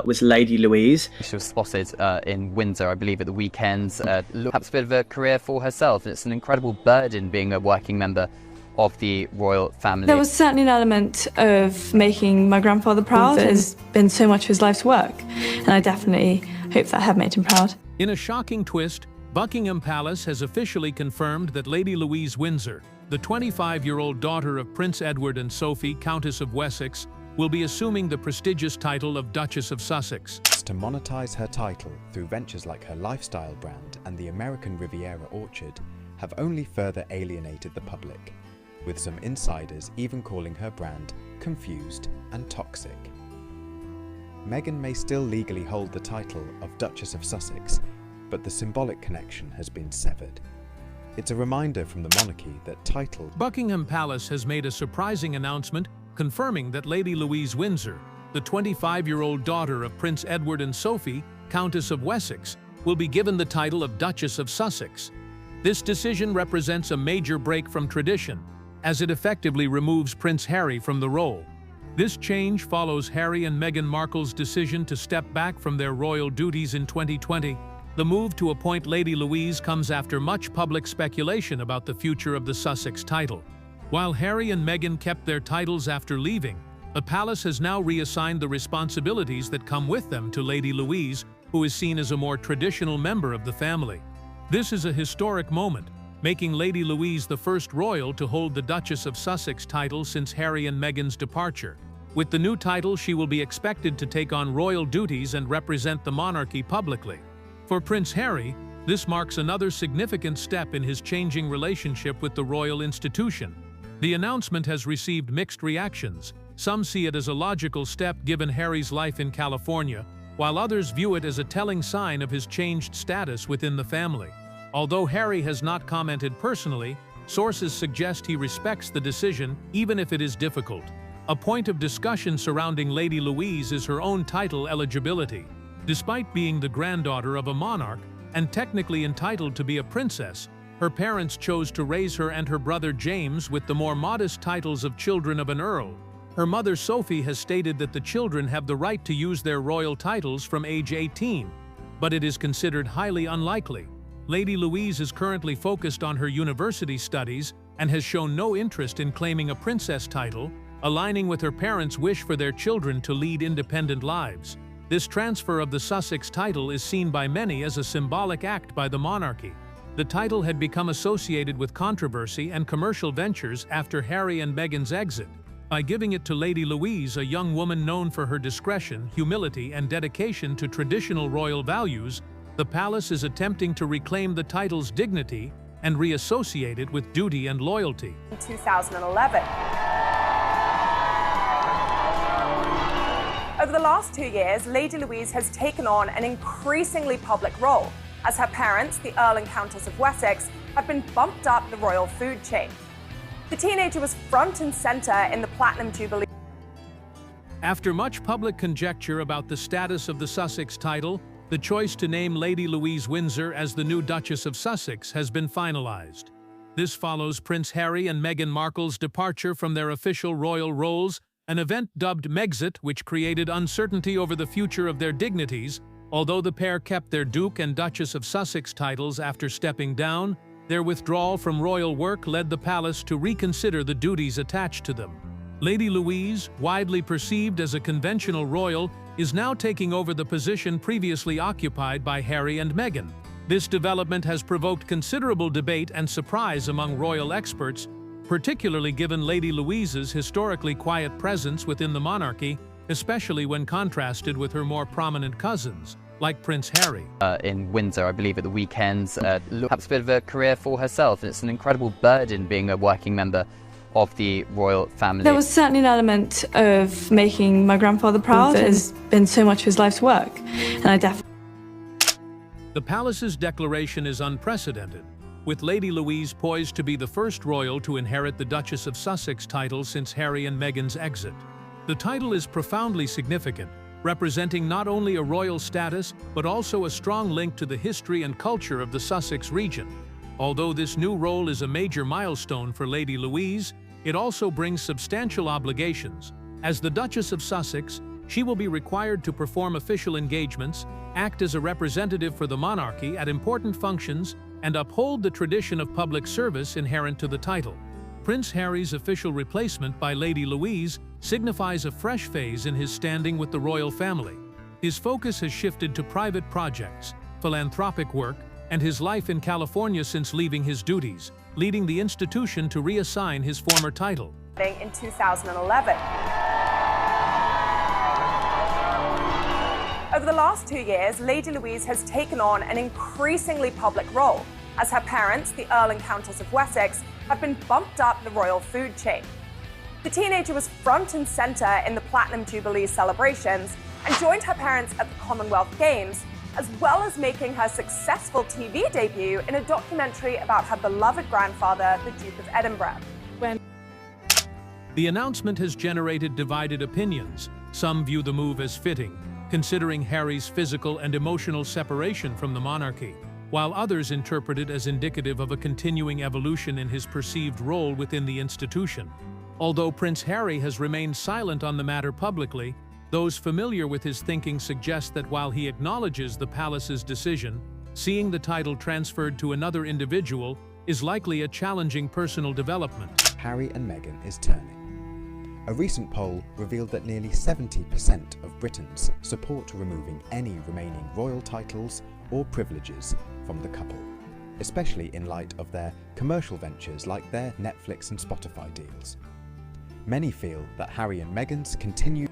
was Lady Louise. She was spotted in Windsor, I believe, at the weekends. Perhaps a bit of a career for herself. It's an incredible burden being a working member of the royal family. There was certainly an element of making my grandfather proud. It has been so much of his life's work, and I definitely hope that I have made him proud. In a shocking twist, Buckingham Palace has officially confirmed that Lady Louise Windsor, the 25-year-old daughter of Prince Edward and Sophie, Countess of Wessex, will be assuming the prestigious title of Duchess of Sussex. To monetize her title through ventures like her lifestyle brand and the American Riviera Orchard have only further alienated the public, with some insiders even calling her brand confused and toxic. Meghan may still legally hold the title of Duchess of Sussex, but the symbolic connection has been severed. It's a reminder from the monarchy that title. Buckingham Palace has made a surprising announcement confirming that Lady Louise Windsor, the 25-year-old daughter of Prince Edward and Sophie, Countess of Wessex, will be given the title of Duchess of Sussex. This decision represents a major break from tradition, as it effectively removes Prince Harry from the role. This change follows Harry and Meghan Markle's decision to step back from their royal duties in 2020. The move to appoint Lady Louise comes after much public speculation about the future of the Sussex title. While Harry and Meghan kept their titles after leaving, the palace has now reassigned the responsibilities that come with them to Lady Louise, who is seen as a more traditional member of the family. This is a historic moment, making Lady Louise the first royal to hold the Duchess of Sussex title since Harry and Meghan's departure. With the new title, she will be expected to take on royal duties and represent the monarchy publicly. For Prince Harry, this marks another significant step in his changing relationship with the royal institution. The announcement has received mixed reactions. Some see it as a logical step given Harry's life in California, while others view it as a telling sign of his changed status within the family. Although Harry has not commented personally, sources suggest he respects the decision, even if it is difficult. A point of discussion surrounding Lady Louise is her own title eligibility. Despite being the granddaughter of a monarch and technically entitled to be a princess, her parents chose to raise her and her brother James with the more modest titles of children of an earl. Her mother Sophie has stated that the children have the right to use their royal titles from age 18, but it is considered highly unlikely. Lady Louise is currently focused on her university studies and has shown no interest in claiming a princess title, aligning with her parents' wish for their children to lead independent lives. This transfer of the Sussex title is seen by many as a symbolic act by the monarchy. The title had become associated with controversy and commercial ventures after Harry and Meghan's exit. By giving it to Lady Louise, a young woman known for her discretion, humility, and dedication to traditional royal values, the palace is attempting to reclaim the title's dignity and reassociate it with duty and loyalty. In 2011. Over the last 2 years, Lady Louise has taken on an increasingly public role, as her parents, the Earl and Countess of Wessex, have been bumped up the royal food chain. The teenager was front and center in the Platinum Jubilee. After much public conjecture about the status of the Sussex title, the choice to name Lady Louise Windsor as the new Duchess of Sussex has been finalized. This follows Prince Harry and Meghan Markle's departure from their official royal roles, an event dubbed Megxit, which created uncertainty over the future of their dignities. Although the pair kept their Duke and Duchess of Sussex titles after stepping down, their withdrawal from royal work led the palace to reconsider the duties attached to them. Lady Louise, widely perceived as a conventional royal, is now taking over the position previously occupied by Harry and Meghan. This development has provoked considerable debate and surprise among royal experts, particularly given Lady Louise's historically quiet presence within the monarchy, especially when contrasted with her more prominent cousins, like Prince Harry. In Windsor, I believe, at the weekends. Perhaps a bit of a career for herself. It's an incredible burden being a working member of the royal family. There was certainly an element of making my grandfather proud. It has been so much of his life's work, and I definitely... The palace's declaration is unprecedented, with Lady Louise poised to be the first royal to inherit the Duchess of Sussex title since Harry and Meghan's exit. The title is profoundly significant, representing not only a royal status, but also a strong link to the history and culture of the Sussex region. Although this new role is a major milestone for Lady Louise, it also brings substantial obligations. As the Duchess of Sussex, She will be required to perform official engagements, act as a representative for the monarchy at important functions, and uphold the tradition of public service inherent to the title. Prince Harry's official replacement by Lady Louise signifies a fresh phase in his standing with the royal family. His focus has shifted to private projects, philanthropic work, and his life in California since leaving his duties, leading the institution to reassign his former title. In 2011. Over the last 2 years, Lady Louise has taken on an increasingly public role, as her parents, the Earl and Countess of Wessex, have been bumped up the royal food chain. The teenager was front and centre in the Platinum Jubilee celebrations and joined her parents at the Commonwealth Games, as well as making her successful TV debut in a documentary about her beloved grandfather, the Duke of Edinburgh. The announcement has generated divided opinions. Some view the move as fitting, considering Harry's physical and emotional separation from the monarchy, while others interpret it as indicative of a continuing evolution in his perceived role within the institution. Although Prince Harry has remained silent on the matter publicly, those familiar with his thinking suggest that while he acknowledges the palace's decision, seeing the title transferred to another individual is likely a challenging personal development. Harry and Meghan is turning. A recent poll revealed that nearly 70% of Britons support removing any remaining royal titles or privileges from the couple, especially in light of their commercial ventures like their Netflix and Spotify deals. Many feel that Harry and Meghan's continued.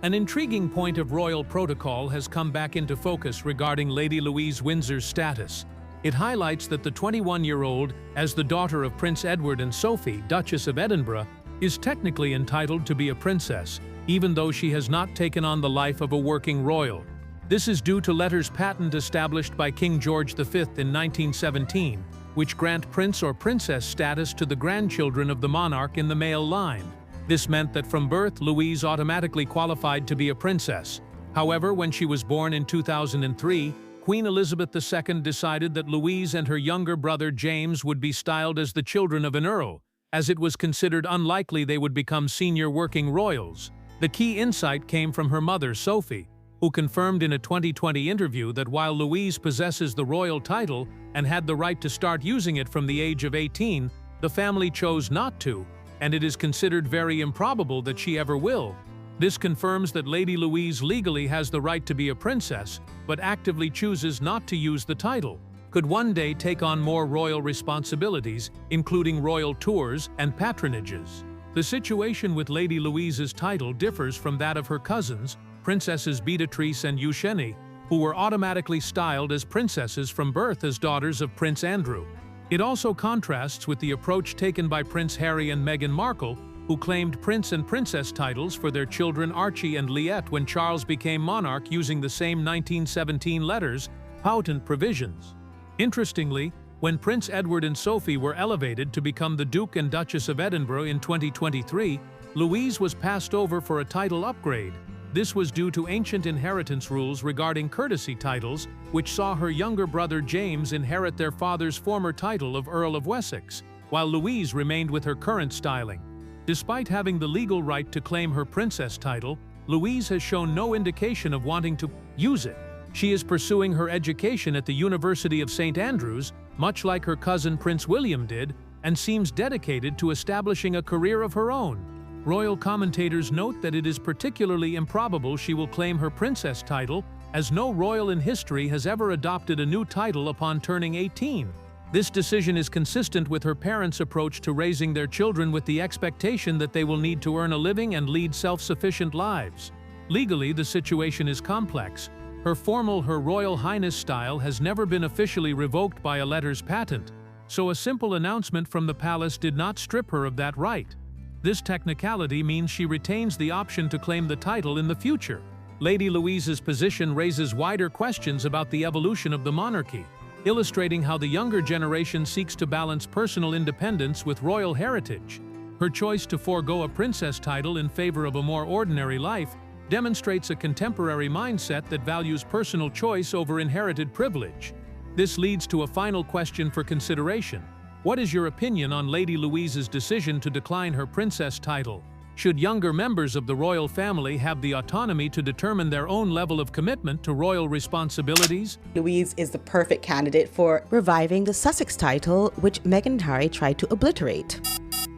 An intriguing point of royal protocol has come back into focus regarding Lady Louise Windsor's status. It highlights that the 21-year-old, as the daughter of Prince Edward and Sophie, Duchess of Edinburgh, is technically entitled to be a princess, even though she has not taken on the life of a working royal. This is due to letters patent established by King George V in 1917, which grant prince or princess status to the grandchildren of the monarch in the male line. This meant that from birth, Louise automatically qualified to be a princess. However, when she was born in 2003, Queen Elizabeth II decided that Louise and her younger brother James would be styled as the children of an earl, as it was considered unlikely they would become senior working royals. The key insight came from her mother, Sophie, who confirmed in a 2020 interview that while Louise possesses the royal title and had the right to start using it from the age of 18, the family chose not to, and it is considered very improbable that she ever will. This confirms that Lady Louise legally has the right to be a princess, but actively chooses not to use the title. Could one day take on more royal responsibilities, including royal tours and patronages. The situation with Lady Louise's title differs from that of her cousins, Princesses Beatrice and Eugenie, who were automatically styled as princesses from birth as daughters of Prince Andrew. It also contrasts with the approach taken by Prince Harry and Meghan Markle, who claimed prince and princess titles for their children Archie and Liette when Charles became monarch using the same 1917 letters, patent provisions. Interestingly, when Prince Edward and Sophie were elevated to become the Duke and Duchess of Edinburgh in 2023, Louise was passed over for a title upgrade. This was due to ancient inheritance rules regarding courtesy titles, which saw her younger brother James inherit their father's former title of Earl of Wessex, while Louise remained with her current styling. Despite having the legal right to claim her princess title, Louise has shown no indication of wanting to use it. She is pursuing her education at the University of St. Andrews, much like her cousin Prince William did, and seems dedicated to establishing a career of her own. Royal commentators note that it is particularly improbable she will claim her princess title, as no royal in history has ever adopted a new title upon turning 18. This decision is consistent with her parents' approach to raising their children with the expectation that they will need to earn a living and lead self-sufficient lives. Legally, the situation is complex. Her Royal Highness style has never been officially revoked by a letters patent, so a simple announcement from the palace did not strip her of that right. This technicality means she retains the option to claim the title in the future. Lady Louise's position raises wider questions about the evolution of the monarchy, illustrating how the younger generation seeks to balance personal independence with royal heritage. Her choice to forego a princess title in favor of a more ordinary life demonstrates a contemporary mindset that values personal choice over inherited privilege. This leads to a final question for consideration. What is your opinion on Lady Louise's decision to decline her princess title? should younger members of the royal family have the autonomy to determine their own level of commitment to royal responsibilities? Louise is the perfect candidate for reviving the Sussex title, which Meghan and Harry tried to obliterate.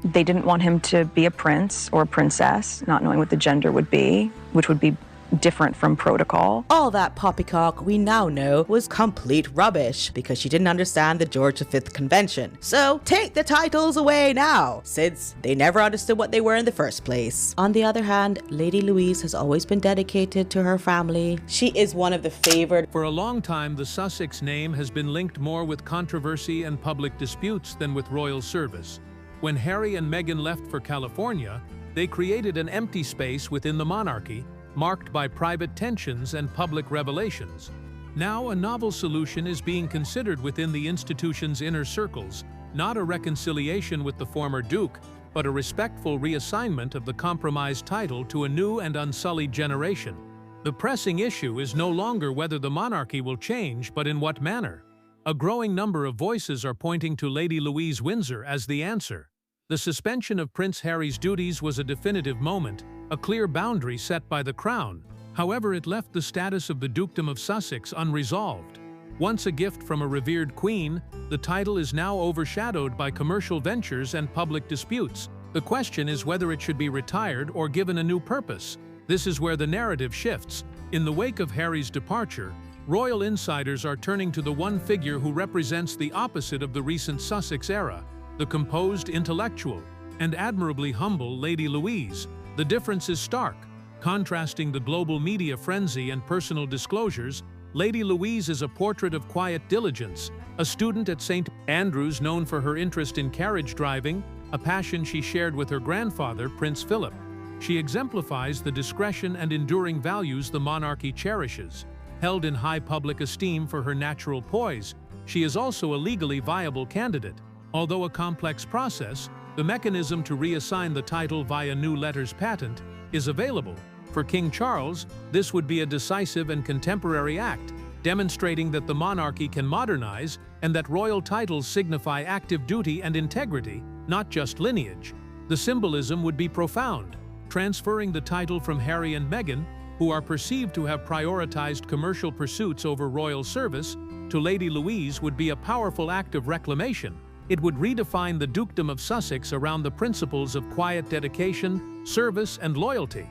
They didn't want him to be a prince or a princess, not knowing what the gender would be, which would be different from protocol. All that poppycock we now know was complete rubbish because she didn't understand the George V Convention. So take the titles away now, since they never understood what they were in the first place. On the other hand, Lady Louise has always been dedicated to her family. She is one of the favored. For a long time, the Sussex name has been linked more with controversy and public disputes than with royal service. When Harry and Meghan left for California, they created an empty space within the monarchy, marked by private tensions and public revelations. Now a novel solution is being considered within the institution's inner circles, not a reconciliation with the former Duke, but a respectful reassignment of the compromised title to a new and unsullied generation. The pressing issue is no longer whether the monarchy will change, but in what manner. A growing number of voices are pointing to Lady Louise Windsor as the answer. The suspension of Prince Harry's duties was a definitive moment, a clear boundary set by the Crown. However, it left the status of the Dukedom of Sussex unresolved. Once a gift from a revered queen, the title is now overshadowed by commercial ventures and public disputes. The question is whether it should be retired or given a new purpose. This is where the narrative shifts. In the wake of Harry's departure, royal insiders are turning to the one figure who represents the opposite of the recent Sussex era, the composed, intellectual, and admirably humble Lady Louise. The difference is stark. Contrasting the global media frenzy and personal disclosures, Lady Louise is a portrait of quiet diligence, a student at St. Andrews known for her interest in carriage driving, a passion she shared with her grandfather, Prince Philip. She exemplifies the discretion and enduring values the monarchy cherishes. Held in high public esteem for her natural poise, she is also a legally viable candidate. Although a complex process, the mechanism to reassign the title via new letters patent is available. For King Charles, this would be a decisive and contemporary act, demonstrating that the monarchy can modernize and that royal titles signify active duty and integrity, not just lineage. The symbolism would be profound. Transferring the title from Harry and Meghan, who are perceived to have prioritized commercial pursuits over royal service, to Lady Louise would be a powerful act of reclamation. It would redefine the Dukedom of Sussex around the principles of quiet dedication, service, and loyalty.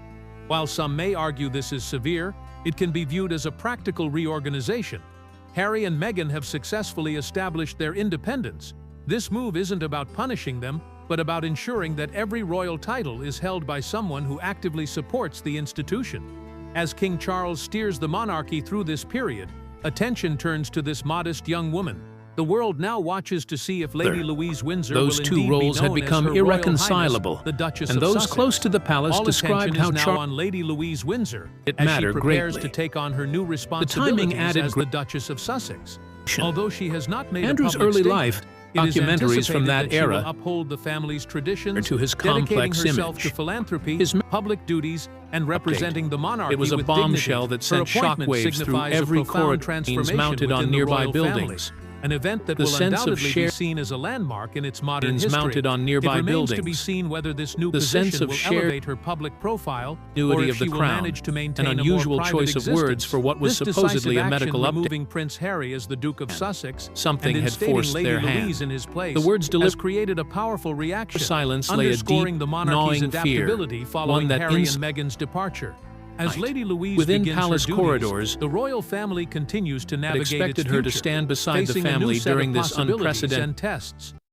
While some may argue this is severe, it can be viewed as a practical reorganization. Harry and Meghan have successfully established their independence. This move isn't about punishing them, but about ensuring that every royal title is held by someone who actively supports the institution. As King Charles steers the monarchy through this period, attention turns to this modest young woman. The world now watches to see if Lady Louise Windsor Those will two indeed roles be had known as become Her Royal irreconcilable, Highness, the Duchess and of those Sussex. close to the palace All described attention how is now on Lady Louise Windsor it as she mattered prepares greatly. to take on her new responsibilities added as the Duchess of Sussex. Although she has not made Andrew's a public early statement, life, it is documentaries from anticipated that she will era, uphold the family's traditions, to his dedicating complex herself image. to philanthropy, His public duties, and representing the monarchy It was a with bombshell dignity. that sent Her appointment shockwaves through signifies every a profound corridor, transformation mounted on within the nearby royal buildings. family. An event that The will sense of undoubtedly be shared seen as a landmark in its modern scenes history. mounted on nearby It remains to be buildings. seen whether this new The position sense of will shared elevate her public profile, or continuity if of the she will crown, manage to maintain an a unusual more private choice of existence. words for what was This supposedly decisive a medical action, update. removing Prince Harry as the Duke of Sussex, Something and had instating forced Lady their Louise hand. in his place, The words has created a powerful reaction, silence lay a underscoring deep, the monarchy's gnawing fear, adaptability following one that Harry and Meghan's departure. As Lady Louise Within begins palace her duties, corridors, the royal family continues to had expected expected her to stand beside the facing a new family set of during this possibilities unprecedented and tests.